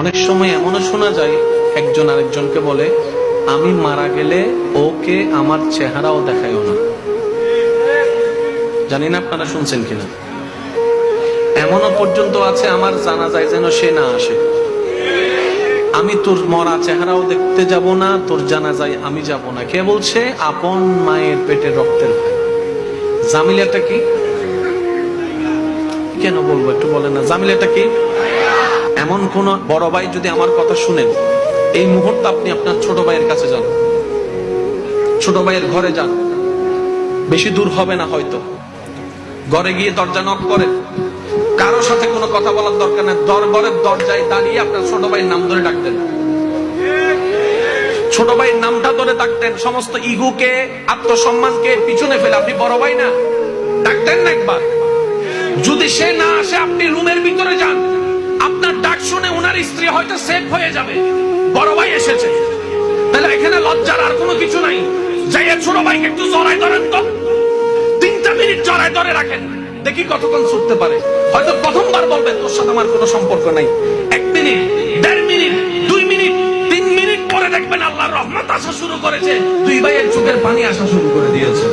অনেক সময় এমনও শোনা যায় একজন আরেকজনকে বলে, আমি মারা গেলে ওকে আমার চেহারাও দেখায়ও না। জানি না আপনারা শুনছেন কিনা। এমনও পর্যন্ত আছে, আমার জানাজায় যেন সে না আসে। আমি তোর মরা চেহারাও দেখতে যাব না, তোর জানাজায় আমি যাব না। কে বলছে? আপন মায়ের পেটের রক্তের ভাই। জামিলাটা কি? কেন বলবো একটু বলেন না, জামিলাটা কি? এমন কোন বড় ভাই যদি আমার কথা শুনেন, এই মুহূর্তে আপনি আপনার ছোট ভাইয়ের কাছে যান, ছোট ভাইয়ের ঘরে যান, বেশি দূর হবে না হয়তো। ঘরে গিয়ে দরজা নক করেন, কারোর সাথে কোনো কথা বলার দরকার নেই, ঘরের দরজায় দাঁড়িয়ে আপনার ছোট ভাইয়ের নাম ধরে ডাকতেন। ছোট ভাইয়ের নামটা ধরে ডাকতেন, সমস্ত ইগোকে, আত্মসম্মানকে পিছনে ফেলে। আপনি বড় ভাই না, ডাকতেন না একবার। যদি সে না আসে, আপনি রুমের ভিতরে যান, আপনার ডাক শুনে উনার স্ত্রী হয়তো সেভ হয়ে যাবে, বড় ভাই এসেছে। তাহলে এখানে লজ্জার আর কোনো কিছু নাই। যাইয়া ছোট ভাইকে একটু জড়াই ধরেন তো, 3টা মিনিট জড়াই ধরে রাখেন, দেখি কতক্ষণ ছুটতে পারে। হয়তো প্রথমবার বলবেন তোর সাথে আমার কোনো সম্পর্ক নাই, 1 মিনিট, 1.5 মিনিট, 2 মিনিট, 3 মিনিট পরে দেখবেন আল্লাহর রহমত আসা শুরু করেছে, 2 ভাইয়ের চোখের পানি আসা শুরু করে দিয়েছে।